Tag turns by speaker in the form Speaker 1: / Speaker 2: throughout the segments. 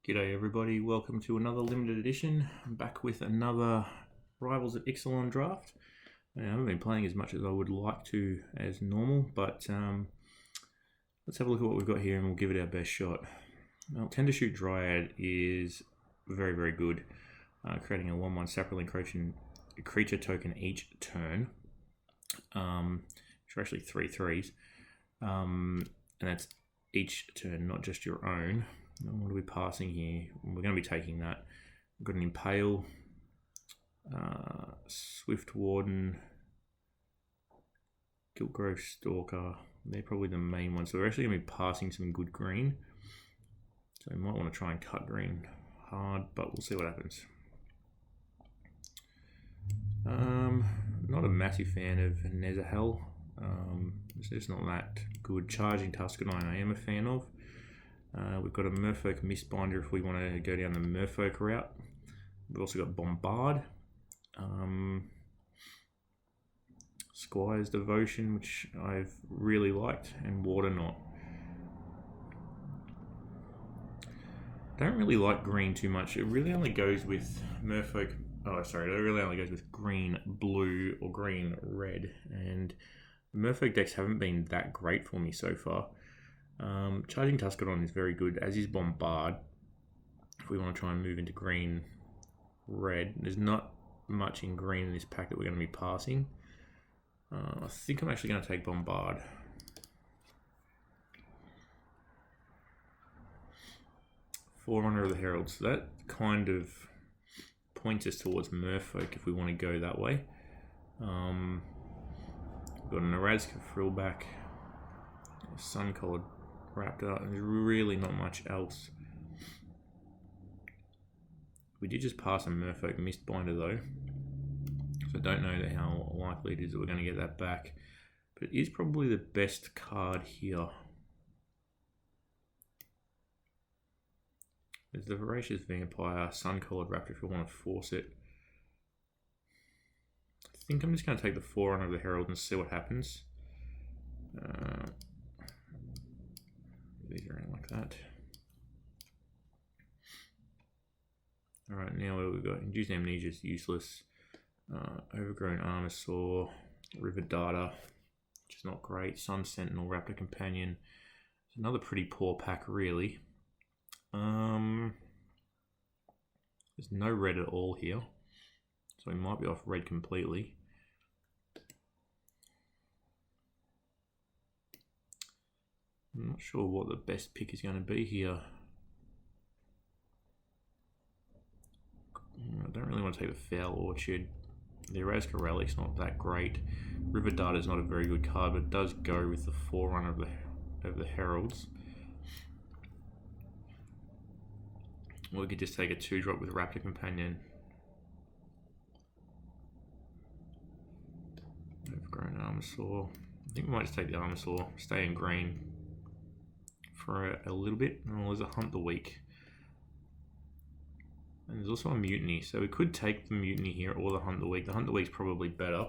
Speaker 1: G'day everybody, welcome to another limited edition. I'm back with another Rivals of Ixalan draft. I haven't been playing as much as I would like to as normal, but let's have a look at what we've got here and we'll give it our best shot. Well, Tend to Shoot Dryad is very, very good, creating a 1/1 separately creature token each turn, which are actually 3/3s, and that's each turn, not just your own. What are we passing here? We're going to be taking that. We've got an Impale, Swift Warden, Giltgrove Stalker. They're probably the main ones. So we're actually going to be passing some good green. So we might want to try and cut green hard, but we'll see what happens. Not a massive fan of Nezahel. It's just not that good. Charging Tuscanine I am a fan of. We've got a Merfolk Mistbinder if we want to go down the Merfolk route. We've also got Bombard, Squire's Devotion, which I've really liked, and Waterknot. Don't really like green too much. It really only goes with Merfolk. Oh, sorry, it really only goes with green, blue, or green, red, and Merfolk decks haven't been that great for me so far. Charging Tuscanine is very good, as is Bombard. If we want to try and move into green, red, there's not much in green in this pack that we're going to be passing. I think I'm actually going to take Bombard. Forerunner of the Herald, so that kind of points us towards Merfolk if we want to go that way. We've got an Nerazka Frillback, Sun-Colored Raptor, and there's really not much else. We did just pass a Merfolk Mistbinder though, so I don't know how likely it is that we're going to get that back, but it is probably the best card here. There's the Voracious Vampire, Sun-Colored Raptor if we want to force it. I think I'm just going to take the Forerunner of the Herald and see what happens. These around like that. Alright, now what we've got, Induced Amnesia is useless. Overgrown Armor Saw, River Data, which is not great. Sun Sentinel, Raptor Companion. It's another pretty poor pack, really. There's no red at all here, so we might be off red completely. I'm not sure what the best pick is going to be here. I don't really want to take the Foul Orchard. The Erasca Relic's not that great. River Data is not a very good card, but it does go with the Forerunner of the Heralds. Or we could just take a 2-drop with Raptor Companion. Overgrown Armor Saw. I think we might just take the Armor Saw, stay in green for a little bit. Oh, there's a Hunt the Weak. And there's also a Mutiny, so we could take the Mutiny here or the Hunt the Weak. The Hunt the Weak's probably better.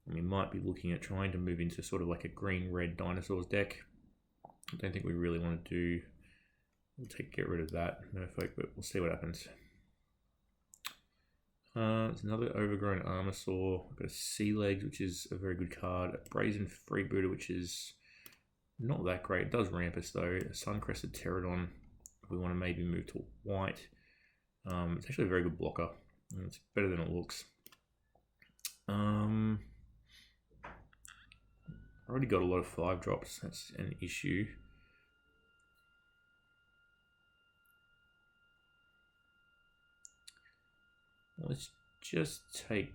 Speaker 1: And we might be looking at trying to move into sort of like a green-red Dinosaurs deck. I don't think we really want to do... We'll get rid of that Merfolk, but we'll see what happens. There's another Overgrown Armor Saw. We've got a Sea Legs, which is a very good card. A Brazen Freebooter, which is not that great. It does ramp us though. A Sun-Crested Pterodon. If we want to maybe move to white. It's actually a very good blocker. It's better than it looks. I already got a lot of 5-drops. That's an issue. Let's just take...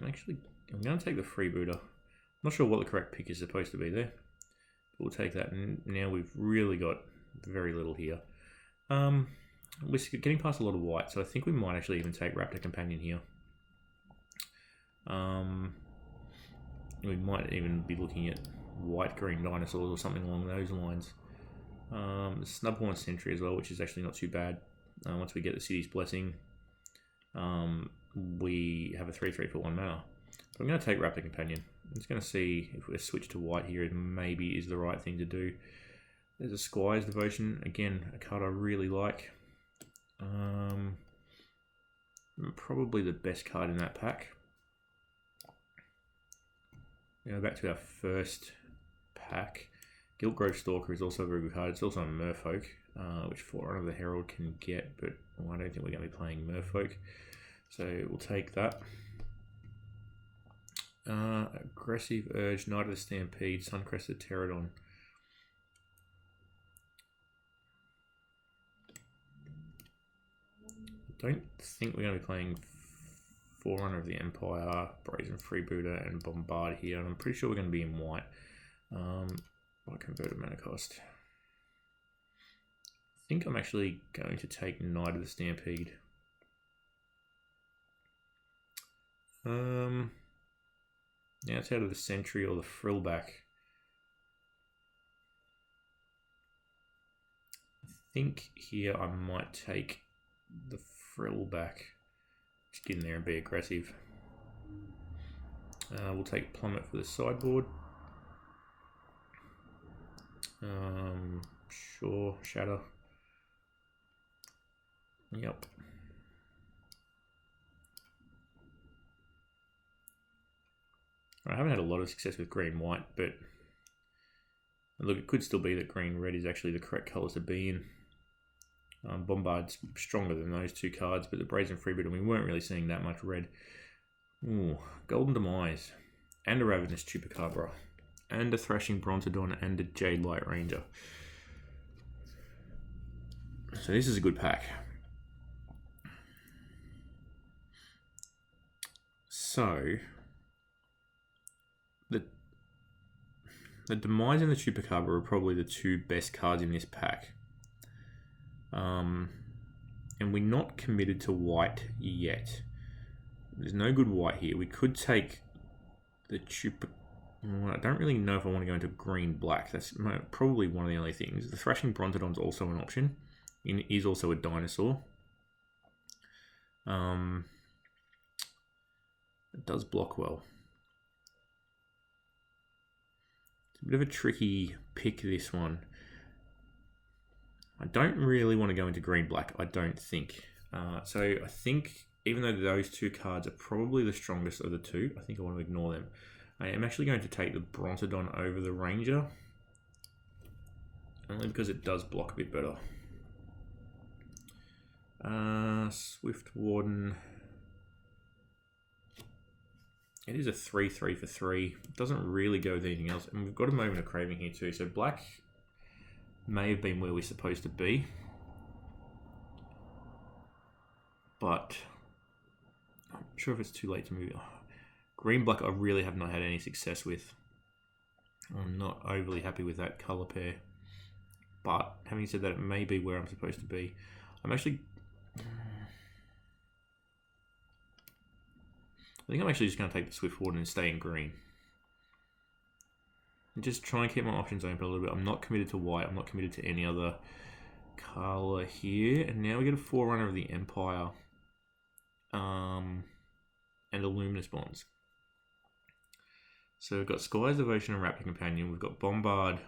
Speaker 1: I'm going to take the Freebooter. I'm not sure what the correct pick is supposed to be there. But we'll take that. And now we've really got very little here. We're getting past a lot of white, so I think we might actually even take Raptor Companion here. We might even be looking at white-green dinosaurs or something along those lines. Snubhorn Sentry as well, which is actually not too bad. Once we get the City's Blessing, we have a 3/3 for 1 mana. But I'm going to take Raptor Companion. I'm just going to see if we switch to white here, it maybe is the right thing to do. There's a Squire's Devotion, again, a card I really like. Probably the best card in that pack. Now back to our first pack. Giltgrove Stalker is also a very good card. It's also a Merfolk, which Forerunner of the Herald can get, but I don't think we're going to be playing Merfolk. So we'll take that. Aggressive Urge, Knight of the Stampede, Suncrested Pterodon. Don't think we're going to be playing Forerunner of the Empire, Brazen Freebooter, and Bombard here. And I'm pretty sure we're going to be in white. By converted mana cost. I think I'm actually going to take Knight of the Stampede. Now it's out of the Sentry or the Frillback. I think here I might take the Frillback. Just get in there and be aggressive. We'll take Plummet for the sideboard. Sure, Shatter. Yep. I haven't had a lot of success with green-white, but look, it could still be that green-red is actually the correct colours to be in. Bombard's stronger than those two cards, but the Brazen Freebooter, we weren't really seeing that much red. Ooh, Golden Demise, and a Ravenous Chupacabra, and a Thrashing Brontodon, and a Jade Light Ranger. So this is a good pack. So the Demise and the Chupacabra are probably the two best cards in this pack. And we're not committed to white yet. There's no good white here. We could take the Chupacabra. I don't really know if I want to go into green-black. That's probably one of the only things. The Thrashing Brontodon's also an option. It is also a dinosaur. It does block well. It's a bit of a tricky pick, this one. I don't really want to go into green-black, I don't think. So I think, even though those two cards are probably the strongest of the two, I think I want to ignore them. I am actually going to take the Brontodon over the Ranger, only because it does block a bit better. Swift Warden. It is a 3/3 for 3. It doesn't really go with anything else. And we've got a Moment of Craving here too. So black may have been where we're supposed to be. But I'm not sure if it's too late to move. Green-black I really have not had any success with. I'm not overly happy with that colour pair. But having said that, it may be where I'm supposed to be. I think I'm actually just going to take the Swift Warden and stay in green. And just try and keep my options open a little bit. I'm not committed to white. I'm not committed to any other colour here. And now we get a Forerunner of the Empire. And a Luminous Bonds. So we've got Sky's Devotion and Raptor Companion. We've got Bombard,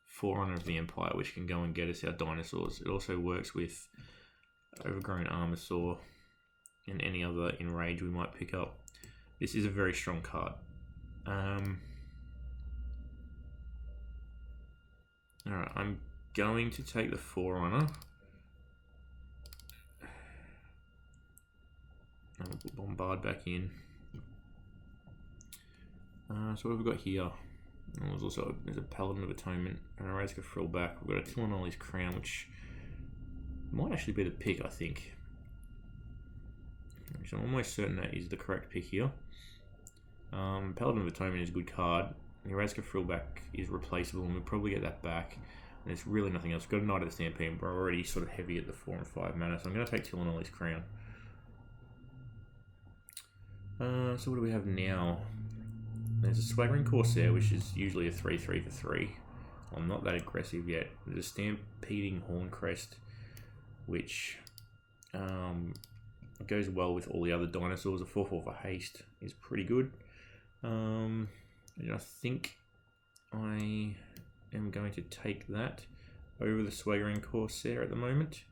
Speaker 1: Forerunner of the Empire, which can go and get us our dinosaurs. It also works with Overgrown Armasaur and any other Enrage we might pick up. This is a very strong card. Alright, I'm going to take the Forerunner. And we'll put Bombard back in. So what have we got here? There's a Paladin of Atonement and a Razka Frillback. We've got a Tilonoli's Crown, which might actually be the pick, I think. So I'm almost certain that is the correct pick here. Paladin of Atonement is a good card. The Razka Frillback is replaceable, and we'll probably get that back. And there's really nothing else. We've got a Knight of the Stampede, but we're already sort of heavy at the 4 and 5 mana, so I'm going to take Tilonoli's Crown. So what do we have now? There's a Swaggering Corsair, which is usually a 3/3 for 3. I'm not that aggressive yet. There's a Stampeding Horncrest, which goes well with all the other dinosaurs. A 4/4 for haste is pretty good. And I think I am going to take that over the Swaggering Corsair at the moment.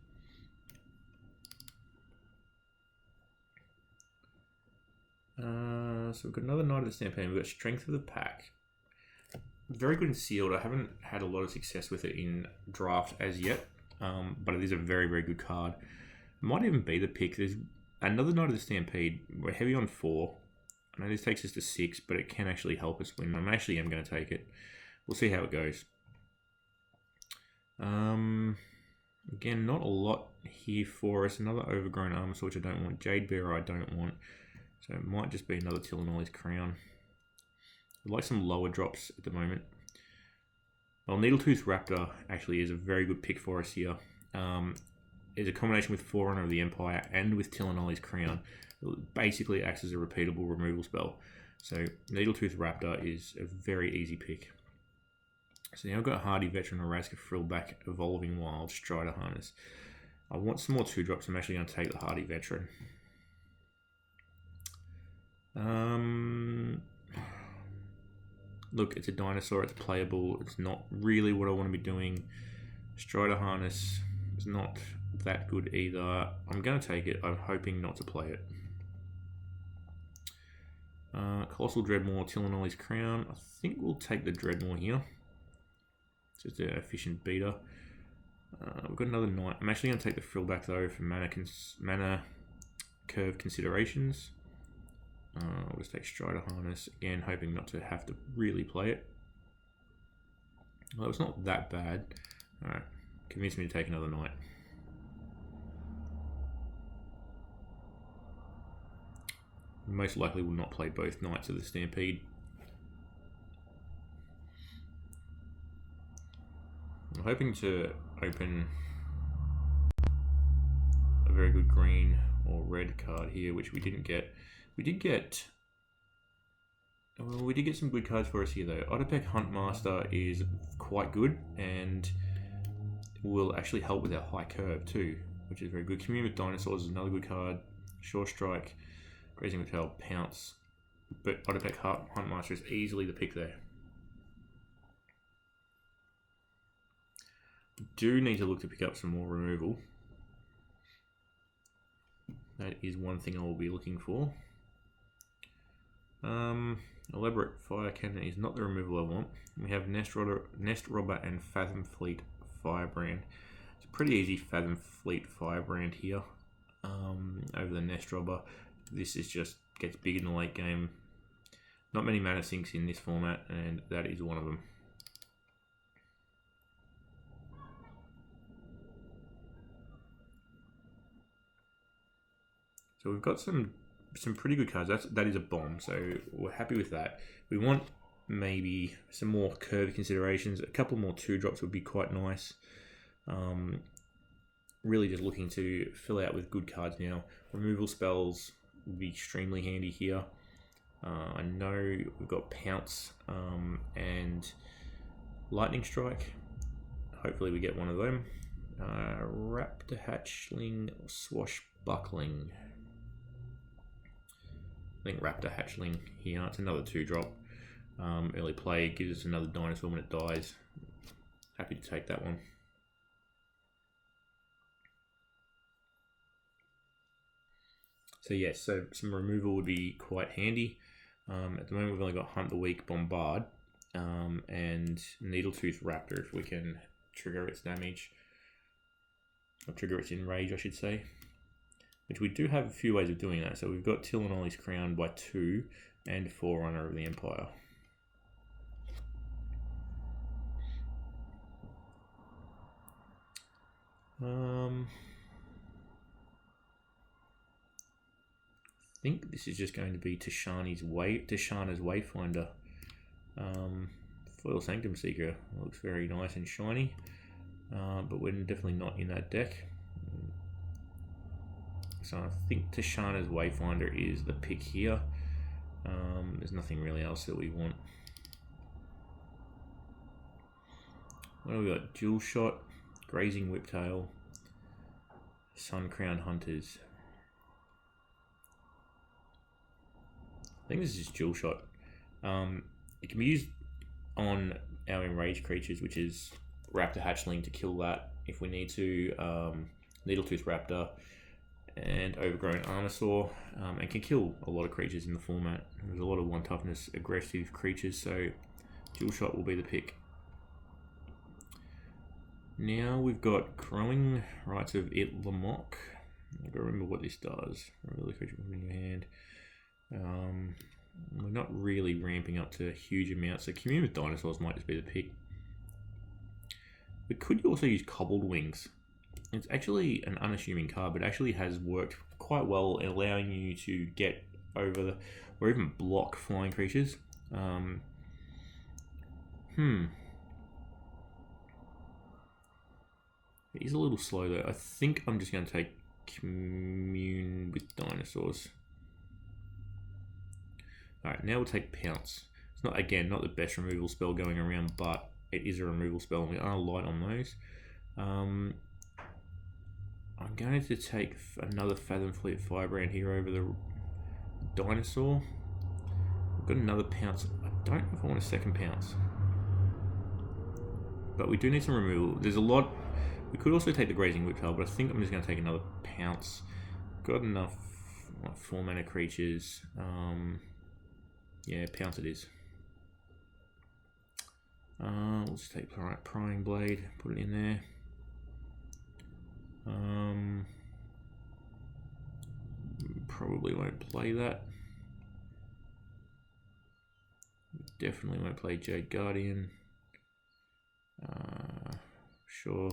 Speaker 1: So we've got another Knight of the Stampede. We've got Strength of the Pack. Very good in sealed. I haven't had a lot of success with it in draft as yet, but it is a very, very good card. Might even be the pick. There's another Knight of the Stampede. We're heavy on 4. I know this takes us to 6, but it can actually help us win. I actually am going to take it. We'll see how it goes. Again, not a lot here for us. Another Overgrown Armor, which I don't want. Jade Bearer I don't want. So it might just be another Tillinolly's Crown. I'd like some lower drops at the moment. Well, Needletooth Raptor actually is a very good pick for us here. It's a combination with Forerunner of the Empire and with Tillinolly's Crown. It basically acts as a repeatable removal spell. So Needletooth Raptor is a very easy pick. So now I've got Hardy Veteran, Oraska Frillback, Evolving Wild, Strider Harness. I want some more 2-drops. I'm actually going to take the Hardy Veteran. Look, it's a dinosaur, it's playable, it's not really what I want to be doing. Strider Harness is not that good either. I'm going to take it, I'm hoping not to play it. Colossal Dreadmaw, Tillinolly's Crown. I think we'll take the Dreadmaw here. It's just an efficient beater. We've got another Knight. I'm actually going to take the Frillback though for mana curve considerations. I'll just take Strider Harness, again hoping not to have to really play it. Well, it's not that bad. Alright, convince me to take another Knight. Most likely will not play both Knights of the Stampede. I'm hoping to open a very good green or red card here, which we didn't get. We did get some good cards for us here though. Otterpeck Huntmaster is quite good and will actually help with our high curve too, which is very good. Commune with Dinosaurs is another good card. Sure Strike, Grazing with Tail, Pounce. But Otterpeck Huntmaster is easily the pick there. Do need to look to pick up some more removal. That is one thing I will be looking for. Elaborate Fire Cannon is not the removal I want. We have Nest Robber and Fathom Fleet Firebrand. It's a pretty easy Fathom Fleet Firebrand here over the Nest Robber. This is just gets big in the late game. Not many mana sinks in this format, and that is one of them. So we've got some pretty good cards. That is a bomb, so we're happy with that. We want maybe some more curve considerations. A couple more 2-drops would be quite nice. Really just looking to fill out with good cards now. Removal spells would be extremely handy here. I know we've got Pounce and Lightning Strike. Hopefully we get one of them. Raptor Hatchling, Swashbuckling. I think Raptor Hatchling here. It's another 2-drop. Early play gives us another dinosaur when it dies. Happy to take that one. So yes, so some removal would be quite handy. At the moment we've only got Hunt the Weak, Bombard, and Needletooth Raptor if we can trigger its damage. Or trigger its enrage, I should say. Which we do have a few ways of doing that. So we've got Tillinolly's Crown by 2 and Forerunner of the Empire. I think this is just going to be Tashana's Wayfinder. Foil Sanctum Seeker looks very nice and shiny, but we're definitely not in that deck. So I think Tashana's Wayfinder is the pick here. There's nothing really else that we want. What do we got? Dual Shot, Grazing Whiptail, Sun Crown Hunters. I think this is Dual Shot. it can be used on our enraged creatures, which is Raptor Hatchling, to kill that if we need to, Needletooth Raptor, and Overgrown Armosaur, and can kill a lot of creatures in the format. There's a lot of 1 toughness aggressive creatures, so Dual Shot will be the pick. Now we've got Growing Rights of Ixalan. I've got to remember what this does. Remember the creature in your hand. We're not really ramping up to huge amounts, so Commune with Dinosaurs might just be the pick. We could also use Cobbled Wings. It's actually an unassuming card, but actually has worked quite well in allowing you to get over the, or even block flying creatures. It is a little slow though. I think I'm just going to take Commune with Dinosaurs. Alright, now we'll take Pounce. It's not, again, not the best removal spell going around, but it is a removal spell and we are light on those. I'm going to take another Fathom Fleet Firebrand here over the Dinosaur. We've got another Pounce. I don't know if I want a second Pounce. But we do need some removal. There's a lot. We could also take the Grazing Whiptail, but I think I'm just going to take another Pounce. Got enough 4 mana creatures. Yeah, Pounce it is. We'll just take Prying Blade, put it in there. Probably won't play that. Definitely won't play Jade Guardian. Sure.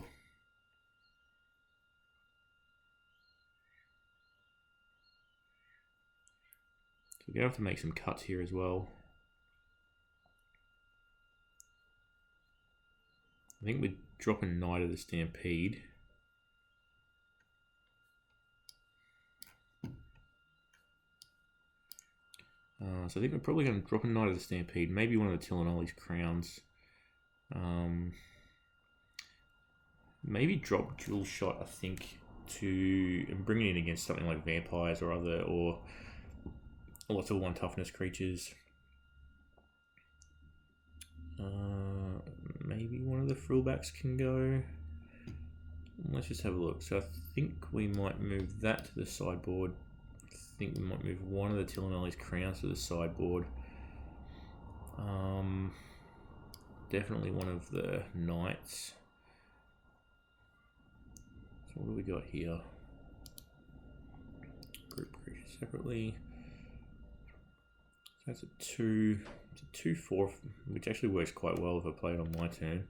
Speaker 1: So we're going to have to make some cuts here as well. I think we're dropping Knight of the Stampede. So I think we're probably going to drop a Knight of the Stampede, maybe one of the Tillinolli's Crowns. Maybe drop Dual Shot, I think, to bring it in against something like vampires or other, or lots of 1 toughness creatures. Maybe one of the frillbacks can go. Let's just have a look. So I think we might move that to the sideboard. I think we might move one of the Tillinolli's Crowns to the sideboard. Definitely one of the Knights. So what do we got here? Group creatures separately. So that's a 2/4, which actually works quite well if I play it on my turn.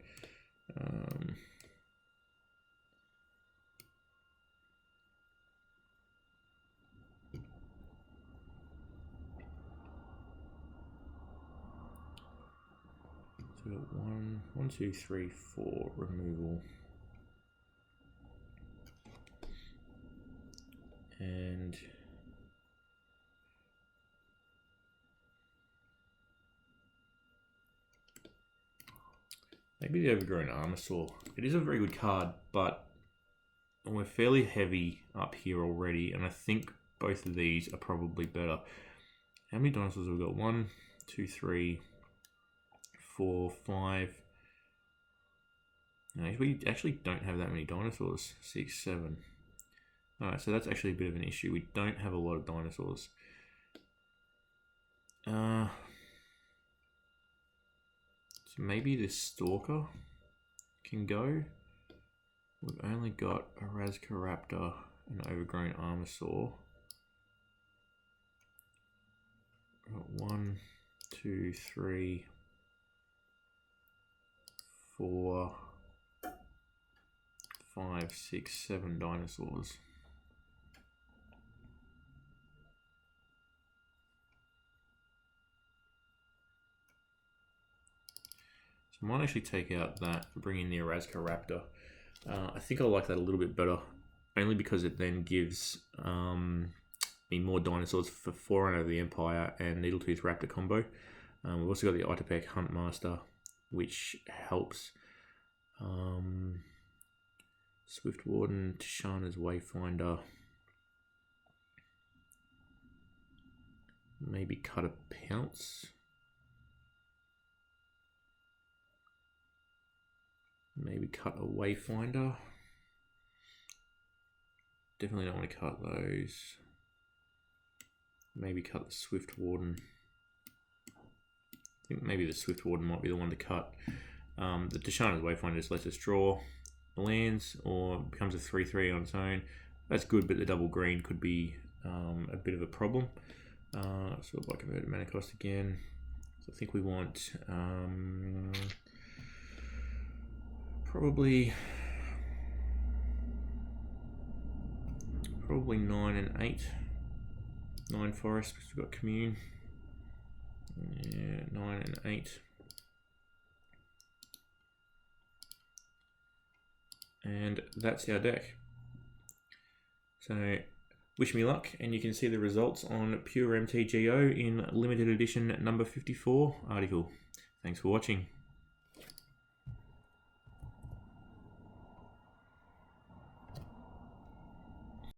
Speaker 1: So we got 1, 2, 3, 4 removal. And maybe the Overgrown Armosaur. It is a very good card, but we're fairly heavy up here already, and I think both of these are probably better. How many dinosaurs have we got? 1, 2, 3, 4, 5. No, we actually don't have that many dinosaurs. 6, 7. Alright, so that's actually a bit of an issue. We don't have a lot of dinosaurs. So maybe this Stalker can go. We've only got a Razoraptor and Overgrown Armosaur. We've got 1, 2, 3, 4, 5, 6, 7 dinosaurs. I might actually take out that and bring in the Razoraptor. I think I like that a little bit better, only because it then gives me more dinosaurs for Forerunner of the Empire and Needletooth Raptor combo. We've also got the Itapec Huntmaster, which helps. Swift Warden, Tishana's Wayfinder. Maybe cut a Pounce. Maybe cut a Wayfinder. Definitely don't want to cut those. Maybe cut the Swift Warden. I think maybe the Swift Warden might be the one to cut. The Tishana's Wayfinder just lets us draw the lands or becomes a 3/3 on its own. That's good, but the double green could be a bit of a problem. So if I convert mana cost again, so I think we want probably 9 and 8. 9 forest because we've got commune. Yeah, 9 and 8. And that's our deck. So wish me luck, and you can see the results on Pure MTGO in limited edition number 54 article. Thanks for watching.